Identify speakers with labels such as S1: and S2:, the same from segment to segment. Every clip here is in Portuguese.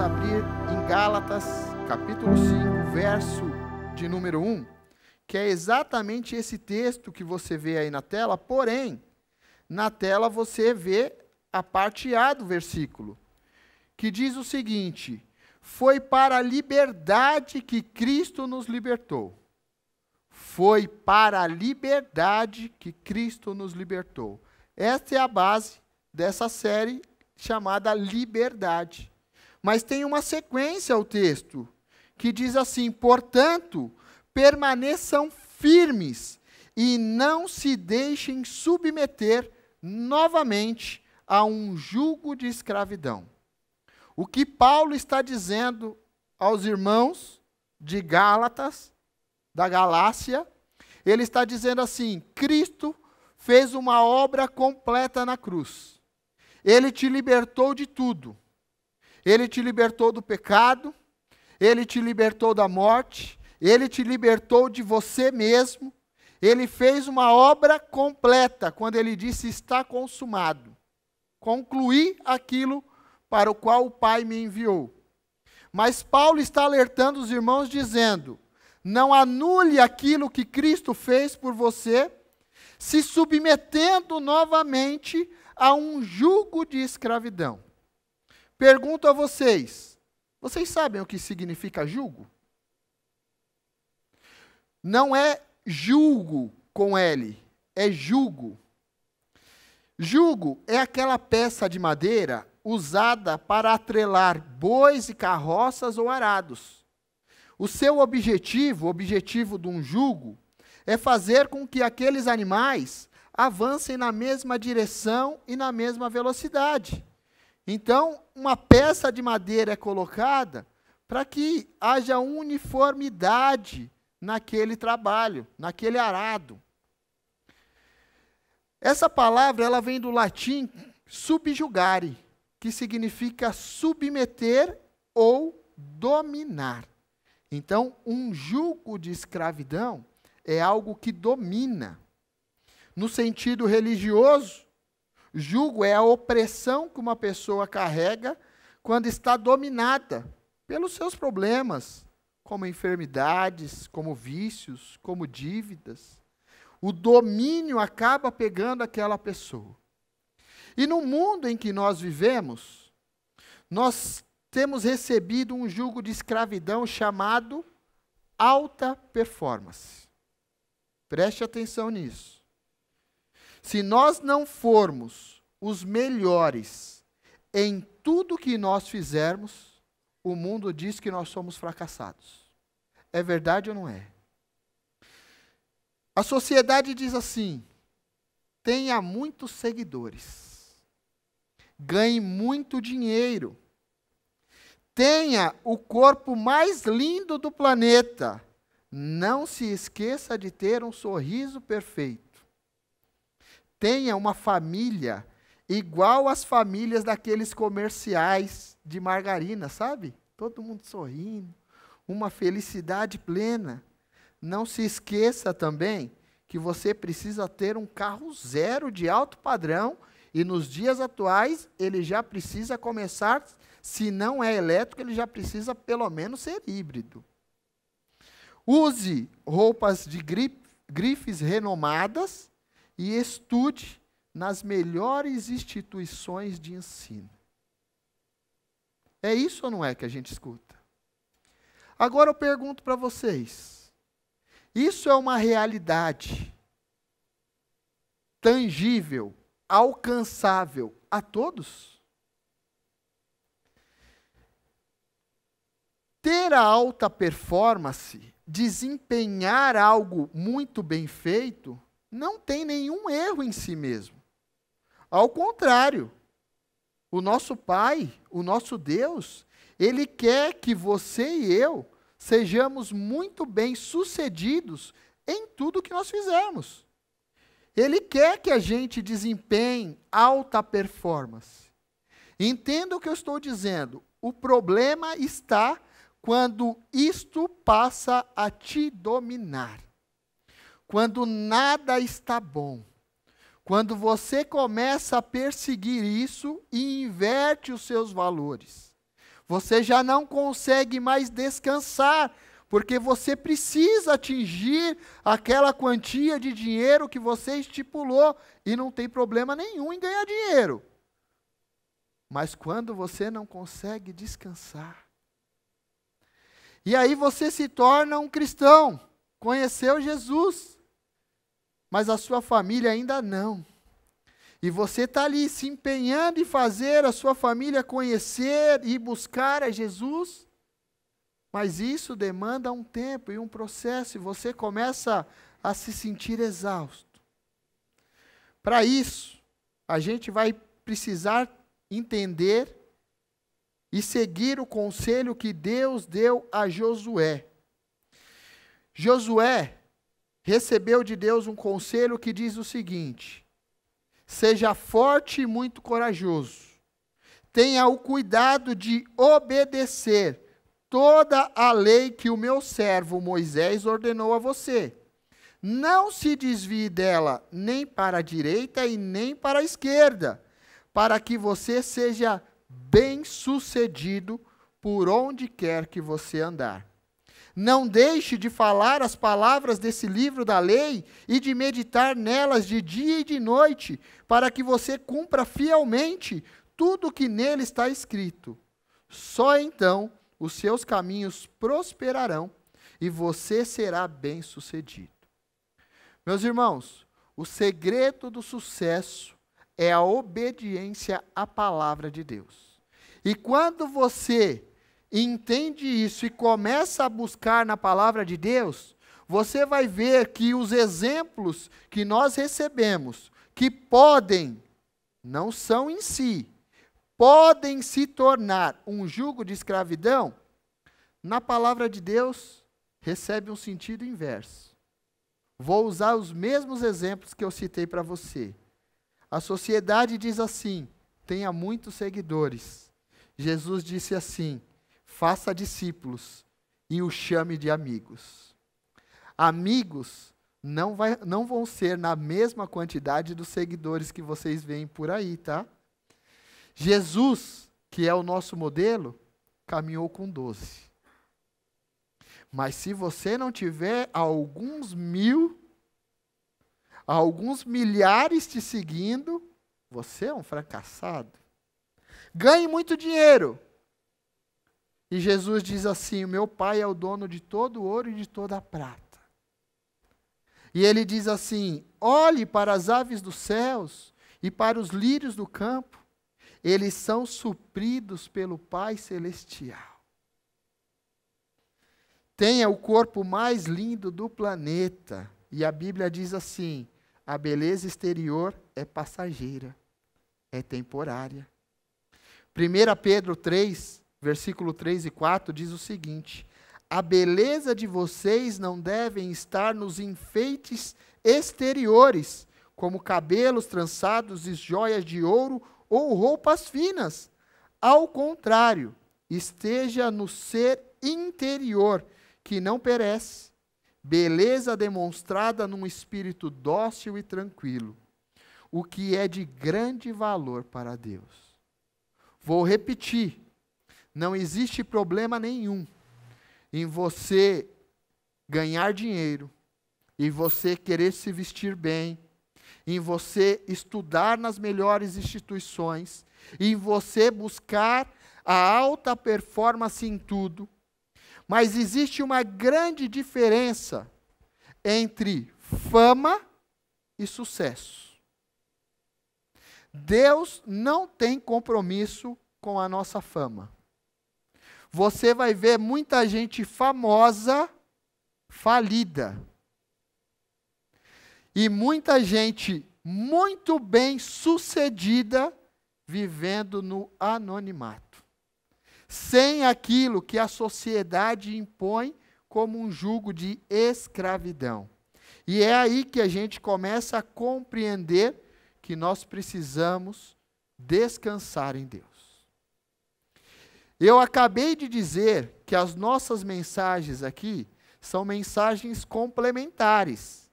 S1: abrir em Gálatas, capítulo 5, verso de número 1, que é exatamente esse texto que você vê aí na tela, porém, na tela você vê a parte A do versículo, que diz o seguinte: foi para a liberdade que Cristo nos libertou. Foi para a liberdade que Cristo nos libertou. Esta é a base dessa série chamada Liberdade. Mas tem uma sequência ao texto, que diz assim: portanto, permaneçam firmes e não se deixem submeter novamente a um jugo de escravidão. O que Paulo está dizendo aos irmãos de Gálatas, da Galácia, ele está dizendo assim: Cristo fez uma obra completa na cruz. Ele te libertou de tudo. Ele te libertou do pecado, ele te libertou da morte, ele te libertou de você mesmo. Ele fez uma obra completa quando ele disse: está consumado. Concluí aquilo para o qual o Pai me enviou. Mas Paulo está alertando os irmãos dizendo: não anule aquilo que Cristo fez por você, se submetendo novamente a um jugo de escravidão. Pergunto a vocês: vocês sabem o que significa jugo? Não é julgo com L, é jugo. Jugo é aquela peça de madeira usada para atrelar bois e carroças ou arados. O seu objetivo, o objetivo de um jugo, é fazer com que aqueles animais avancem na mesma direção e na mesma velocidade. Então, uma peça de madeira é colocada para que haja uniformidade naquele trabalho, naquele arado. Essa palavra ela vem do latim subjugare, que significa submeter ou dominar. Então, um jugo de escravidão é algo que domina. No sentido religioso, jugo é a opressão que uma pessoa carrega quando está dominada pelos seus problemas, como enfermidades, como vícios, como dívidas. O domínio acaba pegando aquela pessoa. E no mundo em que nós vivemos, nós temos recebido um jugo de escravidão chamado alta performance. Preste atenção nisso. Se nós não formos os melhores em tudo que nós fizermos, o mundo diz que nós somos fracassados. É verdade ou não é? A sociedade diz assim: tenha muitos seguidores, ganhe muito dinheiro, tenha o corpo mais lindo do planeta, não se esqueça de ter um sorriso perfeito. Tenha uma família igual às famílias daqueles comerciais de margarina, sabe? Todo mundo sorrindo, uma felicidade plena. Não se esqueça também que você precisa ter um carro zero de alto padrão e nos dias atuais ele já precisa começar, se não é elétrico, ele já precisa pelo menos ser híbrido. Use roupas de grifes renomadas e estude nas melhores instituições de ensino. É isso ou não é que a gente escuta? Agora eu pergunto para vocês: isso é uma realidade tangível, alcançável a todos? Ter a alta performance, desempenhar algo muito bem feito, não tem nenhum erro em si mesmo. Ao contrário, o nosso Pai, o nosso Deus, Ele quer que você e eu sejamos muito bem-sucedidos em tudo que nós fizermos. Ele quer que a gente desempenhe alta performance. Entenda o que eu estou dizendo. O problema está quando isto passa a te dominar. Quando nada está bom. Quando você começa a perseguir isso e inverte os seus valores. Você já não consegue mais descansar, porque você precisa atingir aquela quantia de dinheiro que você estipulou, e não tem problema nenhum em ganhar dinheiro. Mas quando você não consegue descansar, e aí você se torna um cristão, conheceu Jesus, mas a sua família ainda não. E você está ali se empenhando em fazer a sua família conhecer e buscar a Jesus, mas isso demanda um tempo e um processo, e você começa a se sentir exausto. Para isso, a gente vai precisar entender e seguir o conselho que Deus deu a Josué. Josué recebeu de Deus um conselho que diz o seguinte: seja forte e muito corajoso. Tenha o cuidado de obedecer toda a lei que o meu servo Moisés ordenou a você. Não se desvie dela nem para a direita e nem para a esquerda, para que você seja bem-sucedido por onde quer que você andar. Não deixe de falar as palavras desse livro da lei e de meditar nelas de dia e de noite, para que você cumpra fielmente tudo o que nele está escrito. Só então os seus caminhos prosperarão e você será bem-sucedido. Meus irmãos, o segredo do sucesso é a obediência à palavra de Deus. E quando você entende isso e começa a buscar na palavra de Deus, você vai ver que os exemplos que nós recebemos, que podem, não são em si, podem se tornar um jugo de escravidão, na palavra de Deus recebe um sentido inverso. Vou usar os mesmos exemplos que eu citei para você. A sociedade diz assim: tenha muitos seguidores. Jesus disse assim: faça discípulos e o chame de amigos. Amigos não vão ser na mesma quantidade dos seguidores que vocês veem por aí, tá? Jesus, que é o nosso modelo, caminhou com 12. Mas se você não tiver alguns milhares te seguindo, você é um fracassado. Ganhe muito dinheiro. E Jesus diz assim: o meu Pai é o dono de todo o ouro e de toda a prata. E ele diz assim: olhe para as aves dos céus e para os lírios do campo. Eles são supridos pelo Pai Celestial. Tenha o corpo mais lindo do planeta. E a Bíblia diz assim: a beleza exterior é passageira, é temporária. 1 Pedro 3, versículo 3 e 4 diz o seguinte: a beleza de vocês não deve estar nos enfeites exteriores, como cabelos trançados e joias de ouro ou roupas finas. Ao contrário, esteja no ser interior, que não perece, beleza demonstrada num espírito dócil e tranquilo, o que é de grande valor para Deus. Vou repetir, não existe problema nenhum em você ganhar dinheiro, em você querer se vestir bem, em você estudar nas melhores instituições, em você buscar a alta performance em tudo. Mas existe uma grande diferença entre fama e sucesso. Deus não tem compromisso com a nossa fama. Você vai ver muita gente famosa falida. E muita gente muito bem sucedida vivendo no anonimato, sem aquilo que a sociedade impõe como um jugo de escravidão. E é aí que a gente começa a compreender que nós precisamos descansar em Deus. Eu acabei de dizer que as nossas mensagens aqui são mensagens complementares.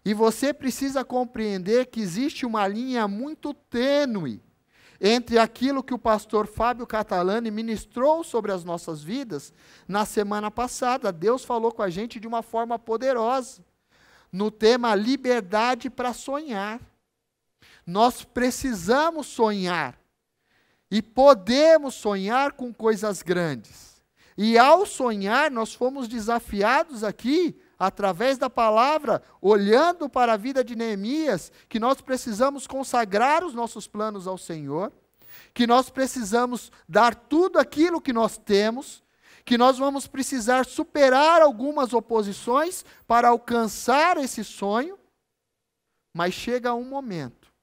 S1: E você precisa compreender que existe uma linha muito tênue entre aquilo que o pastor Fábio Catalani ministrou sobre as nossas vidas na semana passada. Deus falou com a gente de uma forma poderosa, no tema liberdade para sonhar. Nós precisamos sonhar, e podemos sonhar com coisas grandes. E ao sonhar, nós fomos desafiados aqui, através da palavra, olhando para a vida de Neemias, que nós precisamos consagrar os nossos planos ao Senhor, que nós precisamos dar tudo aquilo que nós temos, que nós vamos precisar superar algumas oposições para alcançar esse sonho, mas chega um momento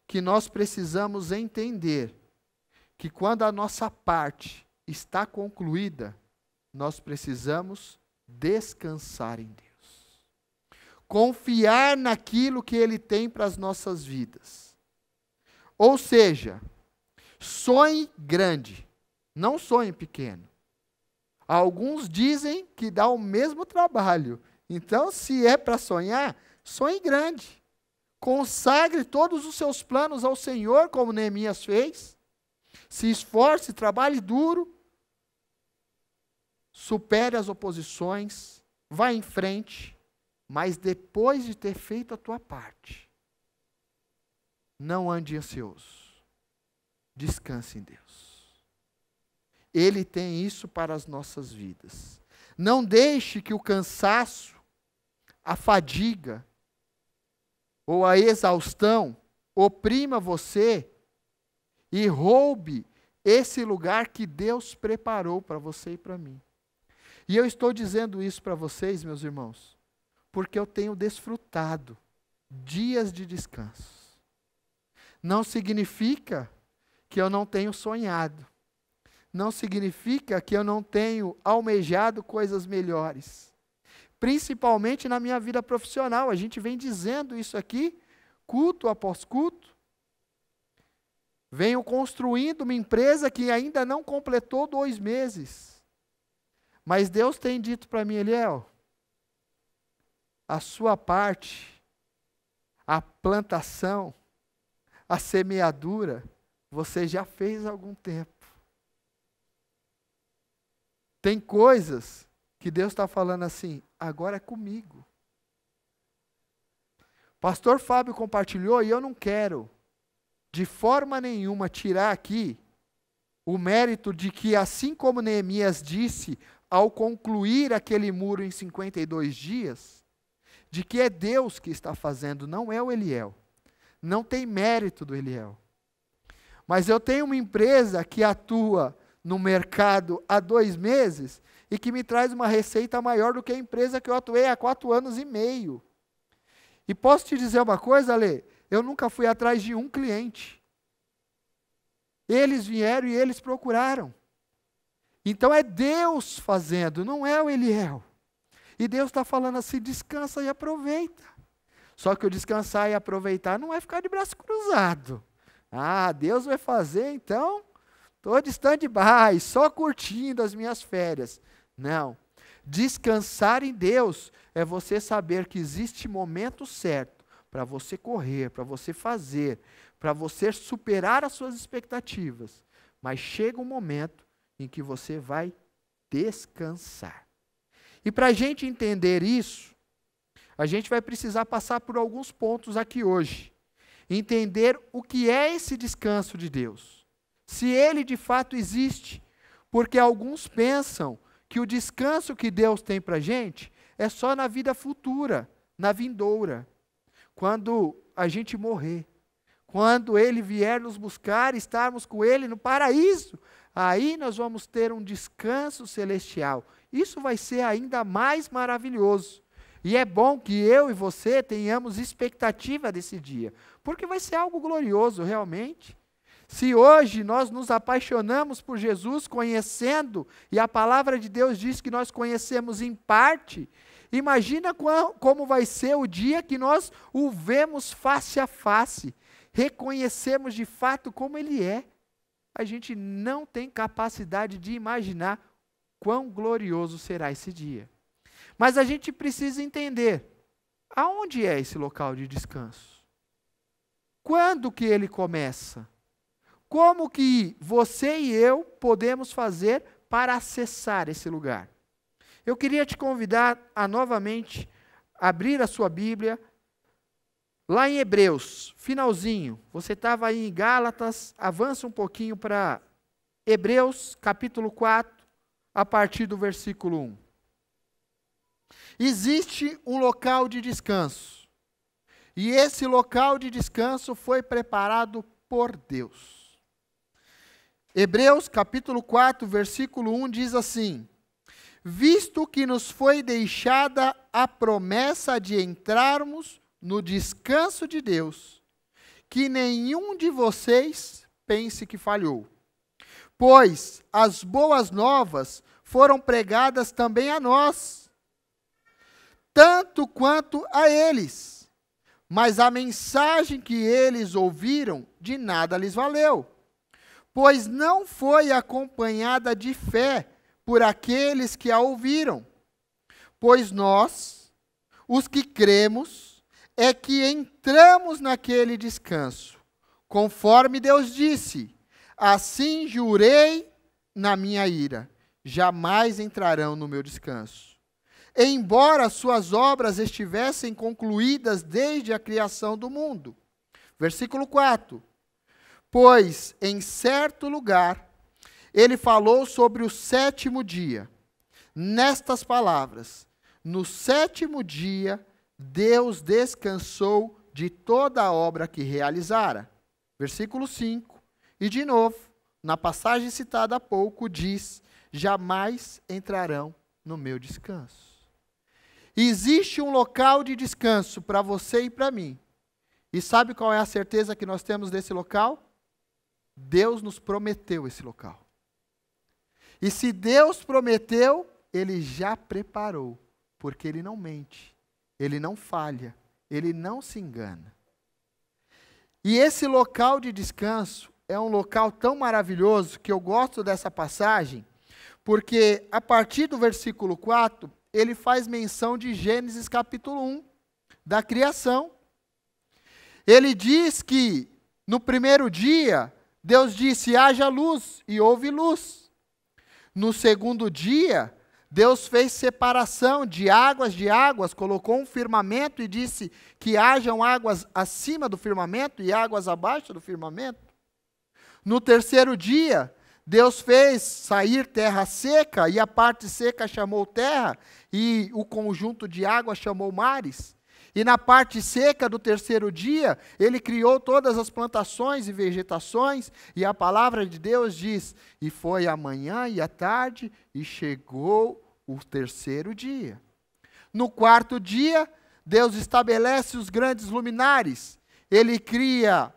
S1: que nós precisamos entender que quando a nossa parte está concluída, nós precisamos descansar em Deus. Confiar naquilo que Ele tem para as nossas vidas. Ou seja, sonhe grande, não sonhe pequeno. Alguns dizem que dá o mesmo trabalho. Então, se é para sonhar, sonhe grande. Consagre todos os seus planos ao Senhor, como Neemias fez. Se esforce, trabalhe duro. Supere as oposições, vá em frente, mas depois de ter feito a tua parte, não ande ansioso. Descanse em Deus. Ele tem isso para as nossas vidas. Não deixe que o cansaço, a fadiga ou a exaustão oprima você e roube esse lugar que Deus preparou para você e para mim. E eu estou dizendo isso para vocês, meus irmãos, porque eu tenho desfrutado dias de descanso. Não significa que eu não tenho sonhado. Não significa que eu não tenho almejado coisas melhores. Principalmente na minha vida profissional. A gente vem dizendo isso aqui, culto após culto. Venho construindo uma empresa que ainda não completou 2 meses. Mas Deus tem dito para mim, Eliel, a sua parte, a plantação, a semeadura, você já fez há algum tempo. Tem coisas que Deus está falando assim, agora é comigo. Pastor Fábio compartilhou e eu não quero, de forma nenhuma, tirar aqui o mérito de que, assim como Neemias disse, ao concluir aquele muro em 52 dias, de que é Deus que está fazendo, não é o Eliel. Não tem mérito do Eliel. Mas eu tenho uma empresa que atua no mercado há 2 meses e que me traz uma receita maior do que a empresa que eu atuei há 4 anos e meio. E posso te dizer uma coisa, Alê? Eu nunca fui atrás de um cliente. Eles vieram e eles procuraram. Então é Deus fazendo, não é o Eliel. E Deus está falando assim, descansa e aproveita. Só que o descansar e aproveitar não é ficar de braço cruzado. Ah, Deus vai fazer, então estou de stand-by, só curtindo as minhas férias. Não. Descansar em Deus é você saber que existe momento certo para você correr, para você fazer, para você superar as suas expectativas. Mas chega um momento em que você vai descansar. E para a gente entender isso, a gente vai precisar passar por alguns pontos aqui hoje. Entender o que é esse descanso de Deus. Se ele de fato existe. Porque alguns pensam que o descanso que Deus tem para a gente é só na vida futura, na vindoura. Quando a gente morrer. Quando Ele vier nos buscar, estarmos com Ele no paraíso. Aí nós vamos ter um descanso celestial. Isso vai ser ainda mais maravilhoso. E é bom que eu e você tenhamos expectativa desse dia. Porque vai ser algo glorioso, realmente. Se hoje nós nos apaixonamos por Jesus, conhecendo, e a palavra de Deus diz que nós conhecemos em parte, imagina como vai ser o dia que nós o vemos face a face, reconhecemos de fato como Ele é. A gente não tem capacidade de imaginar quão glorioso será esse dia. Mas a gente precisa entender, aonde é esse local de descanso? Quando que ele começa? como que você e eu podemos fazer para acessar esse lugar? Eu queria te convidar a novamente abrir a sua Bíblia, lá em Hebreus, finalzinho. Você estava aí em Gálatas, avança um pouquinho para Hebreus, capítulo 4, a partir do versículo 1. Existe um local de descanso. E esse local de descanso foi preparado por Deus. Hebreus, capítulo 4, versículo 1 diz assim: visto que nos foi deixada a promessa de entrarmos no descanso de Deus, que nenhum de vocês pense que falhou. Pois as boas novas foram pregadas também a nós, tanto quanto a eles. Mas a mensagem que eles ouviram de nada lhes valeu, pois não foi acompanhada de fé por aqueles que a ouviram. Pois nós, os que cremos, é que entramos naquele descanso, conforme Deus disse: assim jurei na minha ira, jamais entrarão no meu descanso. Embora suas obras estivessem concluídas desde a criação do mundo. Versículo 4. Pois em certo lugar ele falou sobre o sétimo dia, nestas palavras: no sétimo dia Deus descansou de toda a obra que realizara. Versículo 5. E de novo, na passagem citada há pouco, diz: jamais entrarão no meu descanso. Existe um local de descanso para você e para mim. E sabe qual é a certeza que nós temos desse local? Deus nos prometeu esse local. E se Deus prometeu, Ele já preparou, porque Ele não mente, Ele não falha, Ele não se engana. E esse local de descanso é um local tão maravilhoso que eu gosto dessa passagem, porque a partir do versículo 4, ele faz menção de Gênesis capítulo 1, da criação. Ele diz que no primeiro dia, Deus disse: haja luz, e houve luz. No segundo dia, Deus fez separação de águas, colocou um firmamento e disse que hajam águas acima do firmamento e águas abaixo do firmamento. No terceiro dia, Deus fez sair terra seca, e a parte seca chamou terra, e o conjunto de águas chamou mares. E na parte seca do terceiro dia, Ele criou todas as plantações e vegetações, e a palavra de Deus diz: e foi a manhã e a tarde, e chegou o terceiro dia. No quarto dia, Deus estabelece os grandes luminares. Ele cria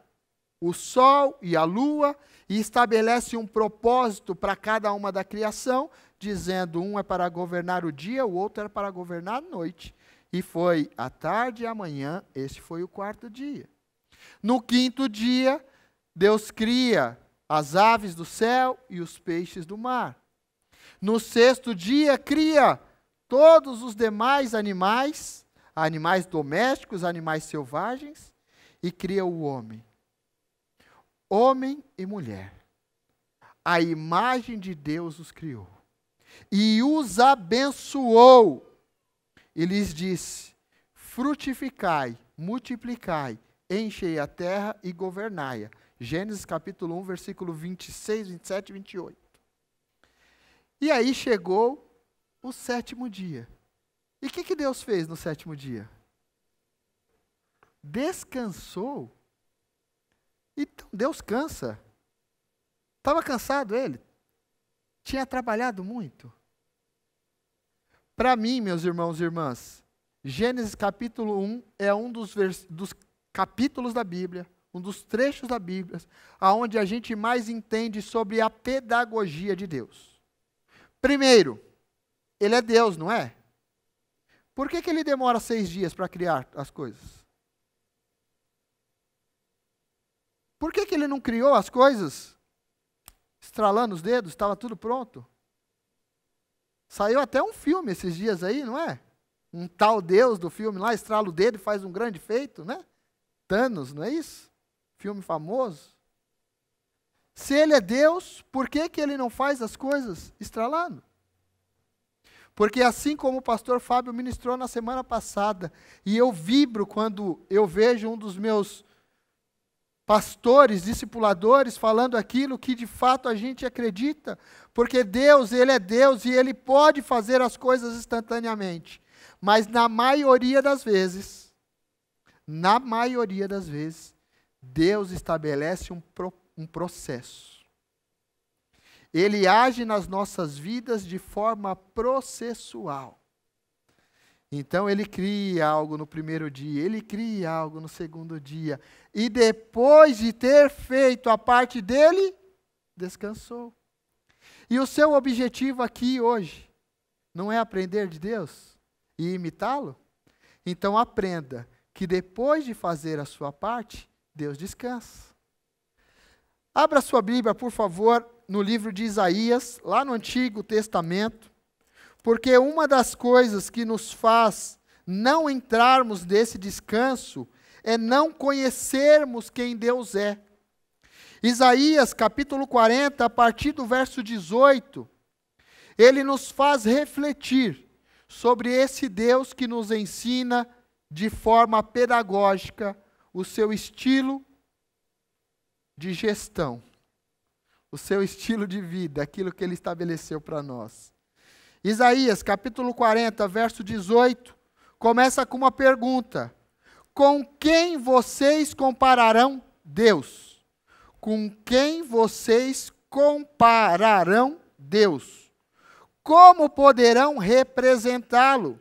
S1: o sol e a lua, e estabelece um propósito para cada uma da criação, dizendo: um é para governar o dia, o outro é para governar a noite. E foi a tarde e a manhã, este foi o quarto dia. No quinto dia, Deus cria as aves do céu e os peixes do mar. No sexto dia, cria todos os demais animais, animais domésticos, animais selvagens, e cria o homem. Homem e mulher. A imagem de Deus os criou. E os abençoou. E lhes disse: frutificai, multiplicai, enchei a terra e governai-a. Gênesis capítulo 1, versículo 26, 27 e 28. E aí chegou o sétimo dia. E o que Deus fez no sétimo dia? Descansou. Então, Deus cansa. Estava cansado ele? Tinha trabalhado muito? Para mim, meus irmãos e irmãs, Gênesis capítulo 1 é um dos capítulos da Bíblia, um dos trechos da Bíblia, onde a gente mais entende sobre a pedagogia de Deus. Primeiro, Ele é Deus, não é? Por que Ele demora 6 dias para criar as coisas? Por que Ele não criou as coisas estralando os dedos, estava tudo pronto? Saiu até um filme esses dias aí, não é? Um tal Deus do filme lá, estrala o dedo e faz um grande feito, né? Thanos, não é isso? Filme famoso. Se Ele é Deus, por que que Ele não faz as coisas estralando? Porque assim como o pastor Fábio ministrou na semana passada, e eu vibro quando eu vejo um dos meus pastores, discipuladores, falando aquilo que de fato a gente acredita, porque Deus, Ele é Deus e Ele pode fazer as coisas instantaneamente. Mas na maioria das vezes, Deus estabelece um processo. Ele age nas nossas vidas de forma processual. Então Ele cria algo no primeiro dia, Ele cria algo no segundo dia, e depois de ter feito a parte dele, descansou. E o seu objetivo aqui hoje não é aprender de Deus e imitá-lo? Então aprenda que depois de fazer a sua parte, Deus descansa. Abra sua Bíblia, por favor, no livro de Isaías, lá no Antigo Testamento, porque uma das coisas que nos faz não entrarmos nesse descanso é não conhecermos quem Deus é. Isaías, capítulo 40, a partir do verso 18, ele nos faz refletir sobre esse Deus que nos ensina de forma pedagógica o seu estilo de gestão, o seu estilo de vida, aquilo que Ele estabeleceu para nós. Isaías, capítulo 40, verso 18, começa com uma pergunta: com quem vocês compararão Deus? Com quem vocês compararão Deus? Como poderão representá-lo?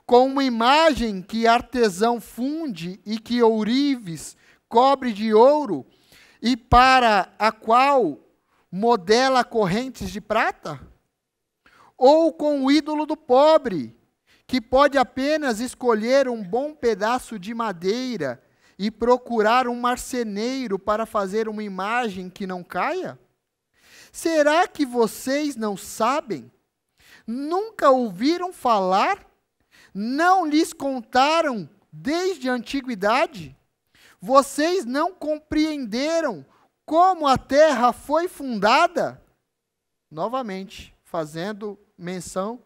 S1: Com uma imagem que artesão funde e que ourives cobre de ouro, e para a qual modela correntes de prata? Ou com o ídolo do pobre, que pode apenas escolher um bom pedaço de madeira e procurar um marceneiro para fazer uma imagem que não caia? Será que vocês não sabem? Nunca ouviram falar? Não lhes contaram desde a antiguidade? Vocês não compreenderam como a terra foi fundada? Novamente, fazendo menção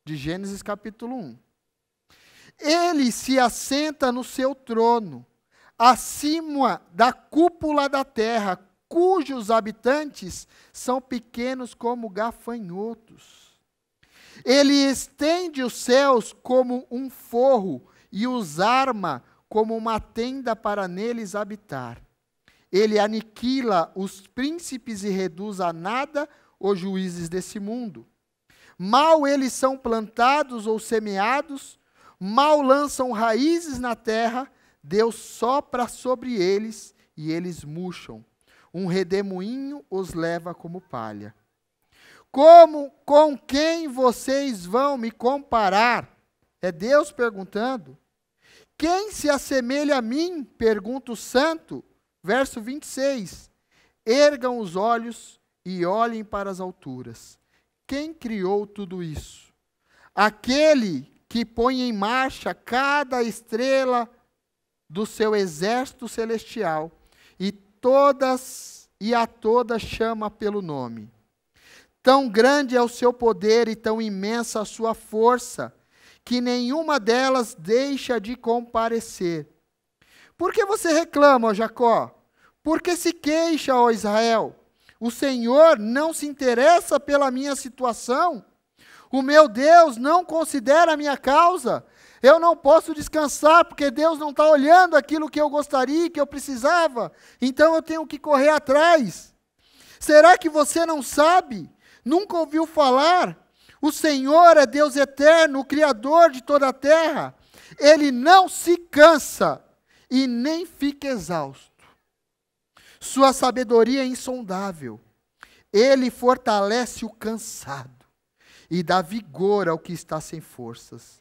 S1: de Gênesis capítulo 1. Ele se assenta no seu trono, acima da cúpula da terra, cujos habitantes são pequenos como gafanhotos. Ele estende os céus como um forro e os arma como uma tenda para neles habitar. Ele aniquila os príncipes e reduz a nada os juízes desse mundo. Mal eles são plantados ou semeados, mal lançam raízes na terra, Deus sopra sobre eles e eles murcham. Um redemoinho os leva como palha. Com quem vocês vão me comparar? É Deus perguntando. Quem se assemelha a mim? Pergunta o santo. Verso 26. Ergam os olhos e olhem para as alturas. Quem criou tudo isso? Aquele que põe em marcha cada estrela do seu exército celestial e a todas chama pelo nome. Tão grande é o seu poder e tão imensa a sua força, que nenhuma delas deixa de comparecer. Por que você reclama, ó Jacó? Por que se queixa, ó Israel? O Senhor não se interessa pela minha situação? O meu Deus não considera a minha causa? Eu não posso descansar porque Deus não está olhando aquilo que eu gostaria, que eu precisava. Então eu tenho que correr atrás. Será que você não sabe? Nunca ouviu falar? O Senhor é Deus eterno, o Criador de toda a terra. Ele não se cansa e nem fica exausto. Sua sabedoria é insondável. Ele fortalece o cansado e dá vigor ao que está sem forças.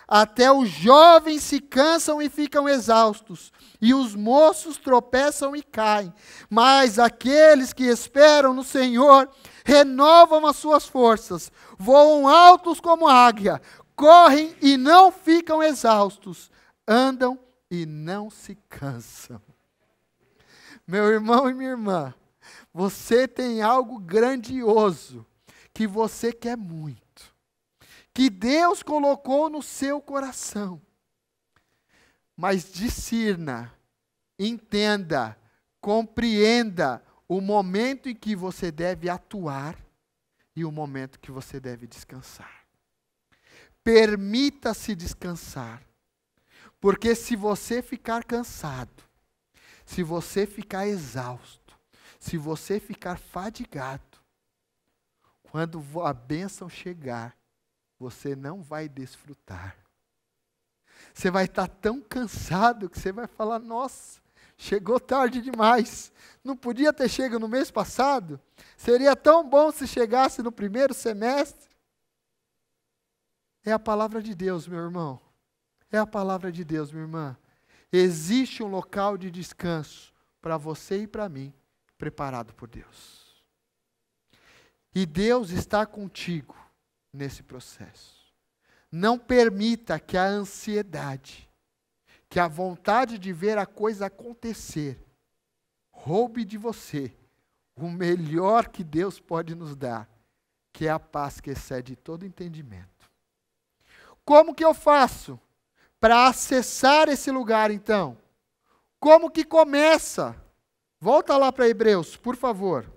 S1: Até os jovens se cansam e ficam exaustos, e os moços tropeçam e caem. Mas aqueles que esperam no Senhor renovam as suas forças, voam altos como águia, correm e não ficam exaustos, andam e não se cansam. Meu irmão e minha irmã, você tem algo grandioso que você quer muito, que Deus colocou no seu coração. Mas discirna, entenda, compreenda o momento em que você deve atuar e o momento que você deve descansar. Permita-se descansar, porque se você ficar cansado, se você ficar exausto, se você ficar fadigado, quando a bênção chegar, você não vai desfrutar. Você vai estar tão cansado que você vai falar, nossa, chegou tarde demais. Não podia ter chegado no mês passado? Seria tão bom se chegasse no primeiro semestre. É a palavra de Deus, meu irmão. É a palavra de Deus, minha irmã. Existe um local de descanso para você e para mim, preparado por Deus. E Deus está contigo nesse processo. Não permita que a ansiedade, que a vontade de ver a coisa acontecer, roube de você o melhor que Deus pode nos dar, que é a paz que excede todo entendimento. Como que eu faço para acessar esse lugar, então? Como que começa? Volta lá para Hebreus, por favor.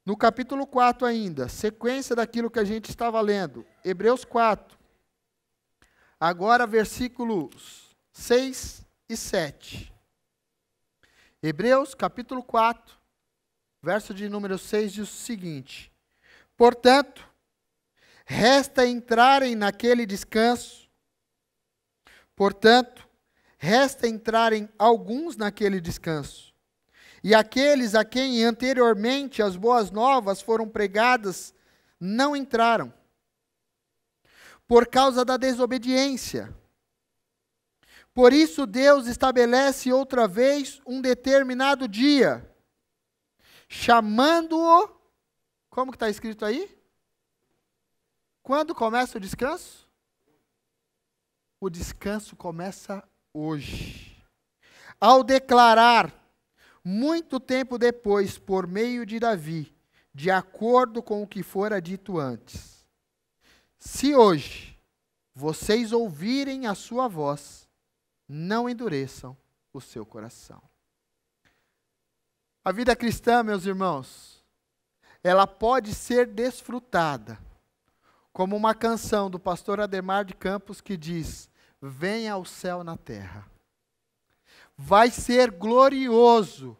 S1: No capítulo 4 ainda, sequência daquilo que a gente estava lendo. Hebreus 4. Agora versículos 6 e 7. Hebreus capítulo 4, verso de número 6 diz o seguinte: portanto, resta entrarem naquele descanso. Portanto, resta entrarem alguns naquele descanso. E aqueles a quem anteriormente as boas novas foram pregadas, não entraram, por causa da desobediência. Por isso Deus estabelece outra vez um determinado dia, chamando-o, como que está escrito aí? Quando começa o descanso? O descanso começa hoje. Ao declarar, muito tempo depois, por meio de Davi, de acordo com o que fora dito antes: se hoje vocês ouvirem a sua voz, não endureçam o seu coração. A vida cristã, meus irmãos, ela pode ser desfrutada, como uma canção do pastor Ademar de Campos que diz: venha o céu na terra. Vai ser glorioso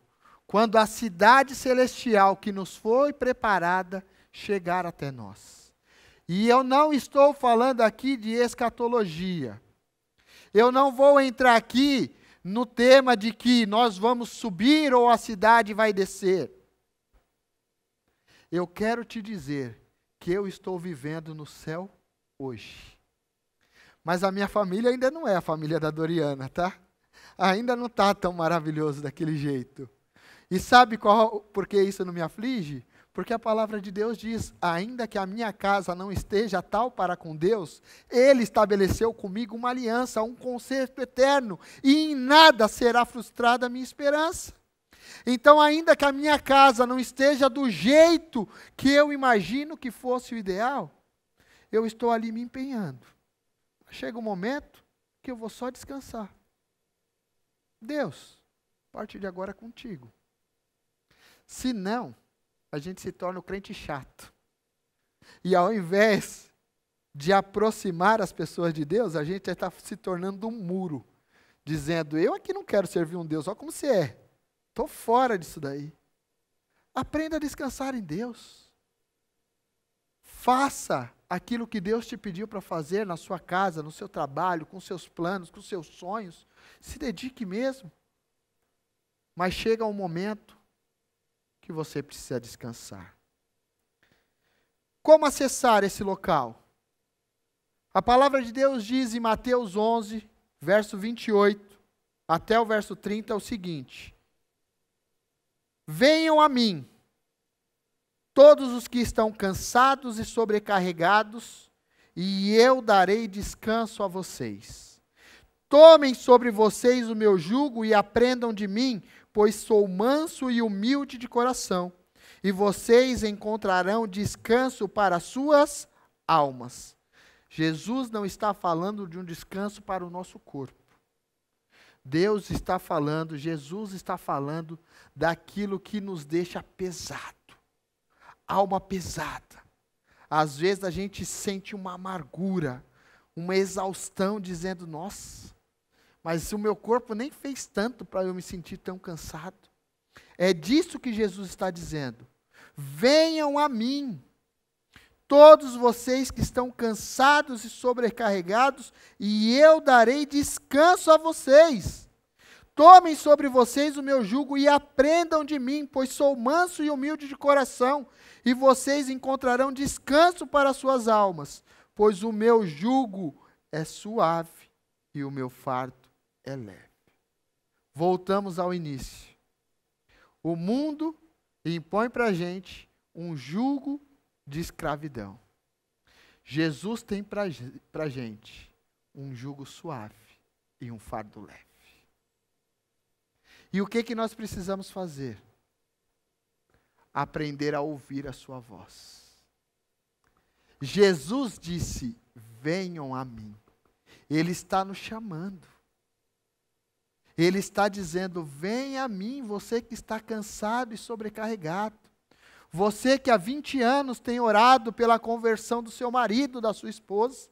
S1: quando a cidade celestial que nos foi preparada chegar até nós. E eu não estou falando aqui de escatologia. Eu não vou entrar aqui no tema de que nós vamos subir ou a cidade vai descer. Eu quero te dizer que eu estou vivendo no céu hoje. Mas a minha família ainda não é a família da Doriana, tá? Ainda não está tão maravilhoso daquele jeito. E sabe por que isso não me aflige? Porque a palavra de Deus diz: ainda que a minha casa não esteja tal para com Deus, Ele estabeleceu comigo uma aliança, um concerto eterno, e em nada será frustrada a minha esperança. Então, ainda que a minha casa não esteja do jeito que eu imagino que fosse o ideal, eu estou ali me empenhando. Chega um momento que eu vou só descansar. Deus, a partir de agora é contigo. Se não, a gente se torna o crente chato. E ao invés de aproximar as pessoas de Deus, a gente está se tornando um muro, dizendo: eu aqui não quero servir um Deus, olha como você é. Estou fora disso daí. Aprenda a descansar em Deus. Faça aquilo que Deus te pediu para fazer na sua casa, no seu trabalho, com seus planos, com seus sonhos. Se dedique mesmo. Mas chega um momento que você precisa descansar. Como acessar esse local? A palavra de Deus diz em Mateus 11, verso 28, até o verso 30, o seguinte: venham a mim, todos os que estão cansados e sobrecarregados, e eu darei descanso a vocês. Tomem sobre vocês o meu jugo e aprendam de mim, pois sou manso e humilde de coração, e vocês encontrarão descanso para as suas almas. Jesus não está falando de um descanso para o nosso corpo. Deus está falando, Jesus está falando daquilo que nos deixa pesado. Alma pesada. Às vezes a gente sente uma amargura, uma exaustão, dizendo, nossa, mas o meu corpo nem fez tanto para eu me sentir tão cansado. É disso que Jesus está dizendo. Venham a mim, todos vocês que estão cansados e sobrecarregados, e eu darei descanso a vocês. Tomem sobre vocês o meu jugo e aprendam de mim, pois sou manso e humilde de coração, e vocês encontrarão descanso para as suas almas, pois o meu jugo é suave e o meu fardo é leve. Voltamos ao início. O mundo impõe para a gente um jugo de escravidão. Jesus tem para a gente um jugo suave e um fardo leve. E o que nós precisamos fazer? Aprender a ouvir a sua voz. Jesus disse, venham a mim. Ele está nos chamando. Ele está dizendo, venha a mim, você que está cansado e sobrecarregado. Você que há 20 anos tem orado pela conversão do seu marido, da sua esposa.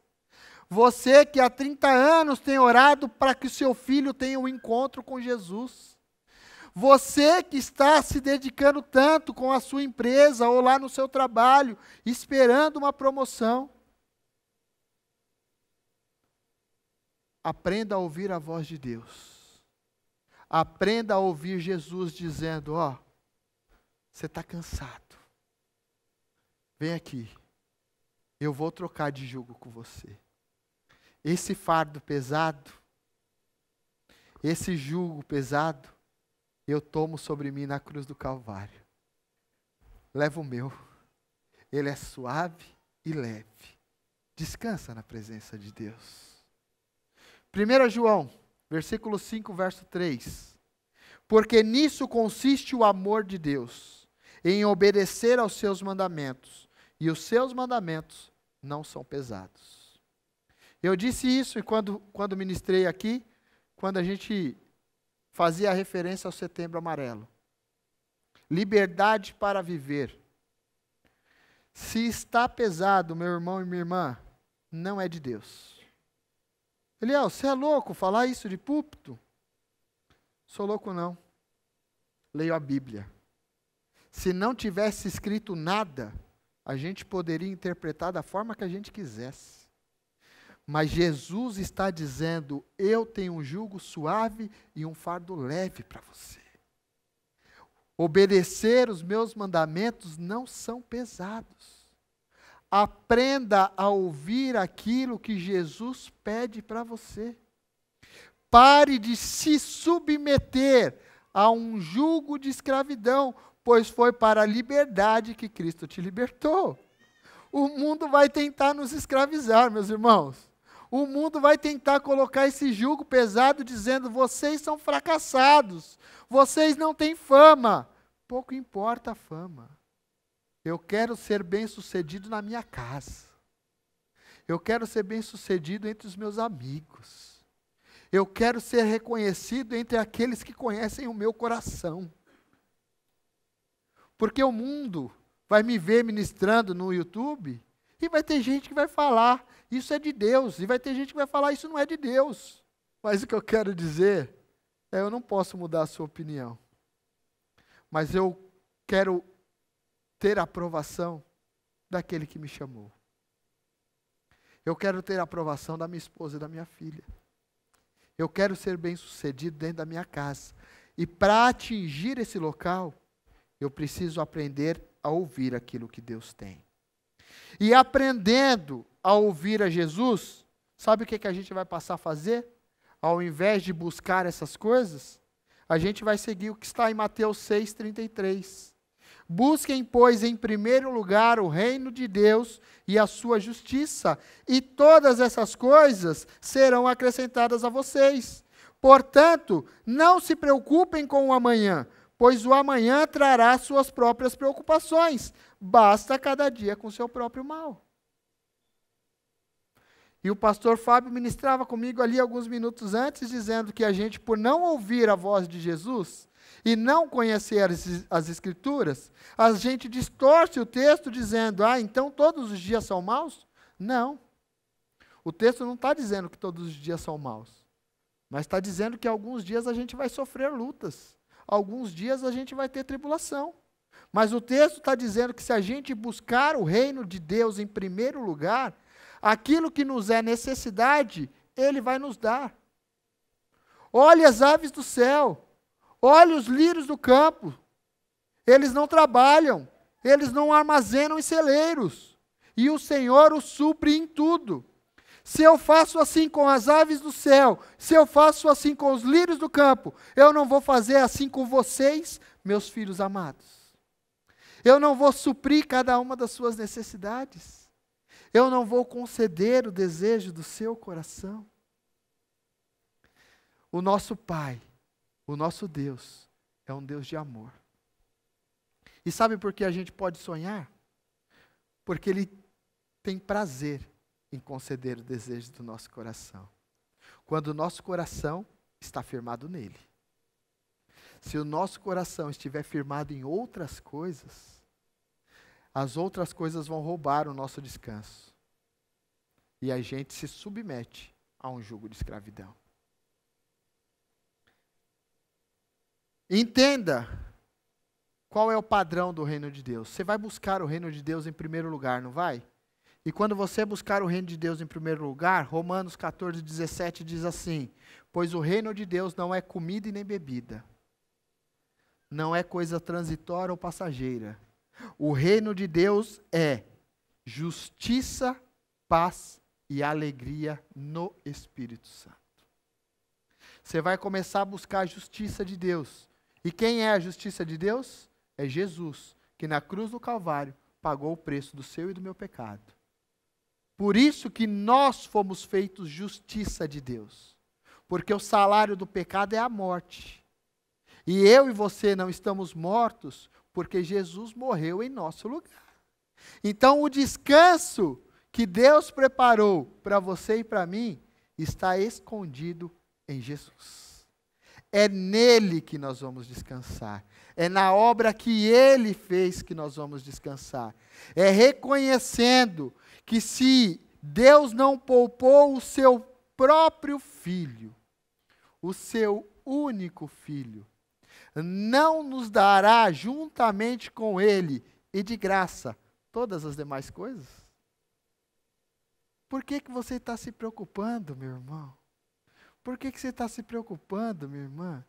S1: Você que há 30 anos tem orado para que o seu filho tenha um encontro com Jesus. Você que está se dedicando tanto com a sua empresa ou lá no seu trabalho, esperando uma promoção. Aprenda a ouvir a voz de Deus. Aprenda a ouvir Jesus dizendo, ó, você está cansado. Vem aqui. Eu vou trocar de jugo com você. Esse fardo pesado, esse jugo pesado, eu tomo sobre mim na cruz do Calvário. Leva o meu. Ele é suave e leve. Descansa na presença de Deus. 1 João, versículo 5, verso 3. Porque nisso consiste o amor de Deus, em obedecer aos seus mandamentos. E os seus mandamentos não são pesados. Eu disse isso quando ministrei aqui, quando a gente fazia a referência ao Setembro Amarelo. Liberdade para viver. Se está pesado, meu irmão e minha irmã, não é de Deus. Eliel, você é louco falar isso de púlpito? Sou louco não. Leio a Bíblia. Se não tivesse escrito nada, a gente poderia interpretar da forma que a gente quisesse. Mas Jesus está dizendo, eu tenho um jugo suave e um fardo leve para você. Obedecer os meus mandamentos não são pesados. Aprenda a ouvir aquilo que Jesus pede para você. Pare de se submeter a um jugo de escravidão, pois foi para a liberdade que Cristo te libertou. O mundo vai tentar nos escravizar, meus irmãos. O mundo vai tentar colocar esse jugo pesado, dizendo, vocês são fracassados, vocês não têm fama. Pouco importa a fama. Eu quero ser bem-sucedido na minha casa. Eu quero ser bem-sucedido entre os meus amigos. Eu quero ser reconhecido entre aqueles que conhecem o meu coração. Porque o mundo vai me ver ministrando no YouTube e vai ter gente que vai falar, isso é de Deus. E vai ter gente que vai falar, isso não é de Deus. Mas o que eu quero dizer é, eu não posso mudar a sua opinião. Mas eu quero ter a aprovação daquele que me chamou. Eu quero ter a aprovação da minha esposa e da minha filha. Eu quero ser bem-sucedido dentro da minha casa. E para atingir esse local, eu preciso aprender a ouvir aquilo que Deus tem. E aprendendo a ouvir a Jesus, sabe o que a gente vai passar a fazer? Ao invés de buscar essas coisas, a gente vai seguir o que está em Mateus 6,33. Busquem, pois, em primeiro lugar o reino de Deus e a sua justiça, e todas essas coisas serão acrescentadas a vocês. Portanto, não se preocupem com o amanhã, pois o amanhã trará suas próprias preocupações. Basta cada dia com seu próprio mal. E o pastor Fábio ministrava comigo ali alguns minutos antes, dizendo que a gente, por não ouvir a voz de Jesus e não conhecer as Escrituras, a gente distorce o texto dizendo, então todos os dias são maus? Não. O texto não está dizendo que todos os dias são maus, mas está dizendo que alguns dias a gente vai sofrer lutas, alguns dias a gente vai ter tribulação. Mas o texto está dizendo que se a gente buscar o reino de Deus em primeiro lugar, aquilo que nos é necessidade, Ele vai nos dar. Olhe as aves do céu, olhe os lírios do campo. Eles não trabalham, eles não armazenam em celeiros, e o Senhor os supre em tudo. Se eu faço assim com as aves do céu, se eu faço assim com os lírios do campo, eu não vou fazer assim com vocês, meus filhos amados. Eu não vou suprir cada uma das suas necessidades. Eu não vou conceder o desejo do seu coração. O nosso Pai, o nosso Deus, é um Deus de amor. E sabe por que a gente pode sonhar? Porque Ele tem prazer em conceder o desejo do nosso coração. Quando o nosso coração está firmado nele. Se o nosso coração estiver firmado em outras coisas, as outras coisas vão roubar o nosso descanso. E a gente se submete a um jugo de escravidão. Entenda qual é o padrão do reino de Deus. Você vai buscar o reino de Deus em primeiro lugar, não vai? E quando você buscar o reino de Deus em primeiro lugar, Romanos 14, 17 diz assim, pois o reino de Deus não é comida e nem bebida. Não é coisa transitória ou passageira. O reino de Deus é justiça, paz e alegria no Espírito Santo. Você vai começar a buscar a justiça de Deus. E quem é a justiça de Deus? É Jesus, que na cruz do Calvário pagou o preço do seu e do meu pecado. Por isso que nós fomos feitos justiça de Deus. Porque o salário do pecado é a morte. E eu e você não estamos mortos porque Jesus morreu em nosso lugar. Então o descanso que Deus preparou para você e para mim está escondido em Jesus. É nele que nós vamos descansar. É na obra que Ele fez que nós vamos descansar. É reconhecendo que se Deus não poupou o seu próprio Filho, o seu único Filho, não nos dará juntamente com Ele e de graça todas as demais coisas? Por que você está se preocupando, meu irmão? Por que você está se preocupando, minha irmã?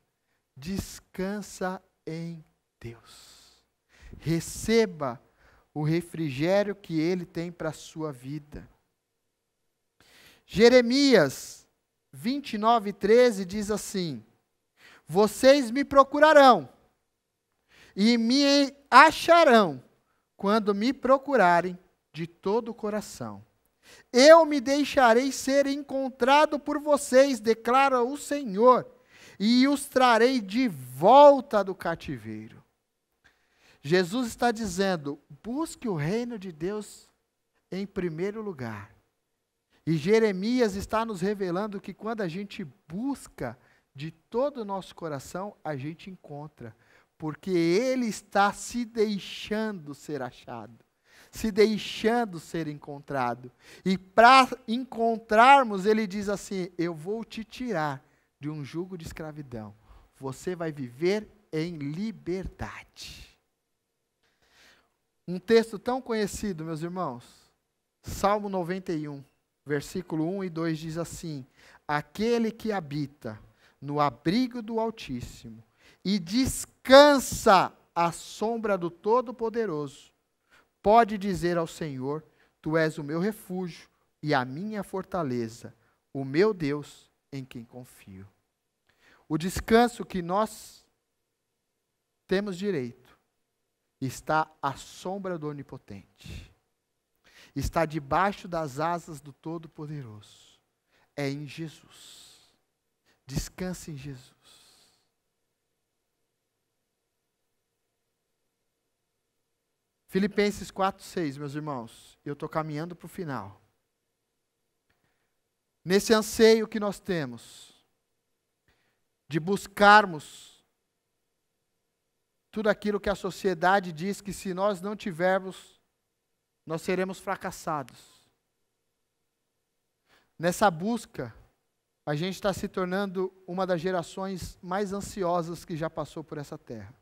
S1: Descansa em Deus. Receba o refrigério que Ele tem para a sua vida. Jeremias 29, 13 diz assim, vocês me procurarão e me acharão quando me procurarem de todo o coração. Eu me deixarei ser encontrado por vocês, declara o Senhor, e os trarei de volta do cativeiro. Jesus está dizendo, busque o reino de Deus em primeiro lugar. E Jeremias está nos revelando que quando a gente busca de todo o nosso coração, a gente encontra. Porque Ele está se deixando ser achado. Se deixando ser encontrado. E para encontrarmos, Ele diz assim, eu vou te tirar de um jugo de escravidão. Você vai viver em liberdade. Um texto tão conhecido, meus irmãos. Salmo 91, versículo 1 e 2 diz assim, aquele que habita no abrigo do Altíssimo e descansa à sombra do Todo-Poderoso, pode dizer ao Senhor, tu és o meu refúgio e a minha fortaleza, o meu Deus em quem confio. O descanso que nós temos direito está à sombra do Onipotente. Está debaixo das asas do Todo-Poderoso. É em Jesus. Descanse em Jesus. Filipenses 4:6, meus irmãos. Eu estou caminhando para o final. Nesse anseio que nós temos de buscarmos tudo aquilo que a sociedade diz que se nós não tivermos, nós seremos fracassados. Nessa busca, a gente está se tornando uma das gerações mais ansiosas que já passou por essa terra.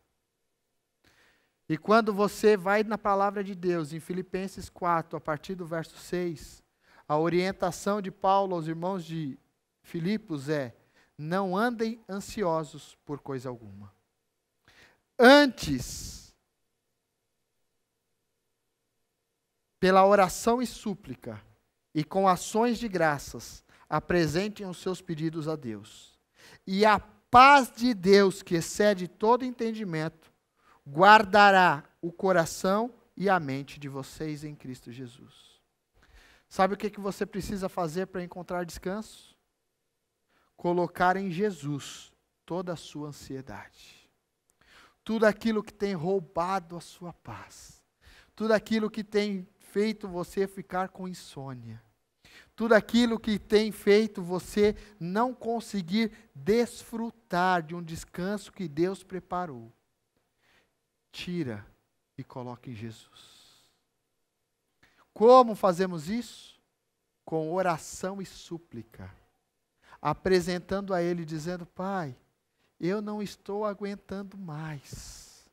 S1: E quando você vai na palavra de Deus, em Filipenses 4, a partir do verso 6, a orientação de Paulo aos irmãos de Filipos é: não andem ansiosos por coisa alguma. Antes, pela oração e súplica, e com ações de graças, apresentem os seus pedidos a Deus. E a paz de Deus, que excede todo entendimento, guardará o coração e a mente de vocês em Cristo Jesus. Sabe o que você precisa fazer para encontrar descanso? Colocar em Jesus toda a sua ansiedade. Tudo aquilo que tem roubado a sua paz. Tudo aquilo que tem feito você ficar com insônia. Tudo aquilo que tem feito você não conseguir desfrutar de um descanso que Deus preparou. Tira e coloca em Jesus. Como fazemos isso? Com oração e súplica. Apresentando a Ele, dizendo: Pai, eu não estou aguentando mais.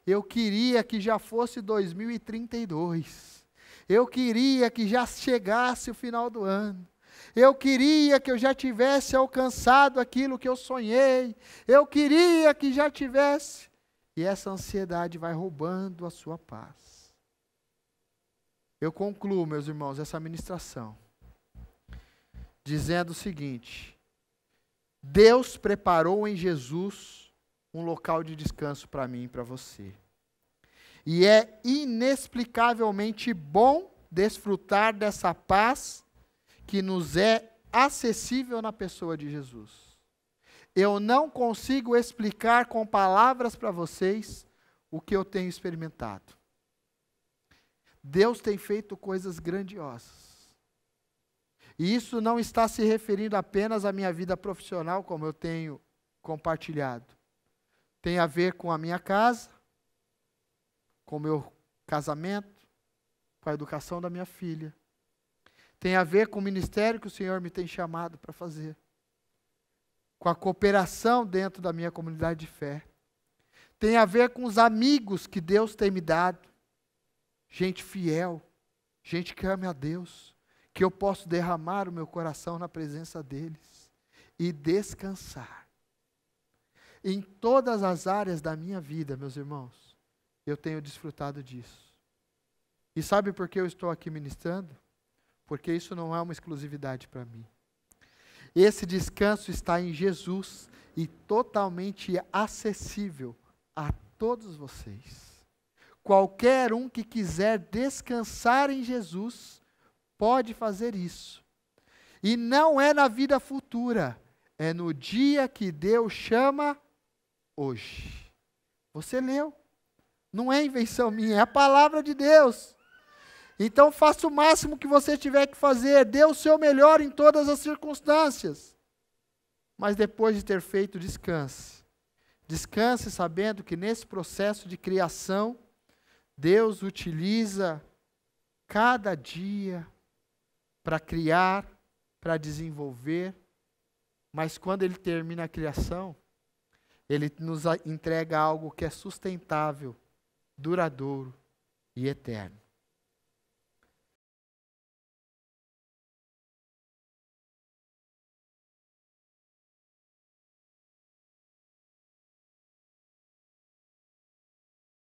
S1: Eu queria que já fosse 2032. Eu queria que já chegasse o final do ano. Eu queria que eu já tivesse alcançado aquilo que eu sonhei. Eu queria que já tivesse. E essa ansiedade vai roubando a sua paz. Eu concluo, meus irmãos, essa ministração dizendo o seguinte: Deus preparou em Jesus um local de descanso para mim e para você. E é inexplicavelmente bom desfrutar dessa paz que nos é acessível na pessoa de Jesus. Eu não consigo explicar com palavras para vocês o que eu tenho experimentado. Deus tem feito coisas grandiosas. E isso não está se referindo apenas à minha vida profissional, como eu tenho compartilhado. Tem a ver com a minha casa, com o meu casamento, com a educação da minha filha. Tem a ver com o ministério que o Senhor me tem chamado para fazer. Com a cooperação dentro da minha comunidade de fé. Tem a ver com os amigos que Deus tem me dado. Gente fiel, gente que ama a Deus, que eu posso derramar o meu coração na presença deles e descansar. Em todas as áreas da minha vida, meus irmãos, eu tenho desfrutado disso. E sabe por que eu estou aqui ministrando? Porque isso não é uma exclusividade para mim. Esse descanso está em Jesus e totalmente acessível a todos vocês. Qualquer um que quiser descansar em Jesus pode fazer isso. E não é na vida futura, é no dia que Deus chama hoje. Você leu. Não é invenção minha, é a palavra de Deus. Então faça o máximo que você tiver que fazer, dê o seu melhor em todas as circunstâncias. Mas depois de ter feito, descanse. Descanse sabendo que nesse processo de criação, Deus utiliza cada dia para criar, para desenvolver, mas quando Ele termina a criação, Ele nos entrega algo que é sustentável, duradouro e eterno.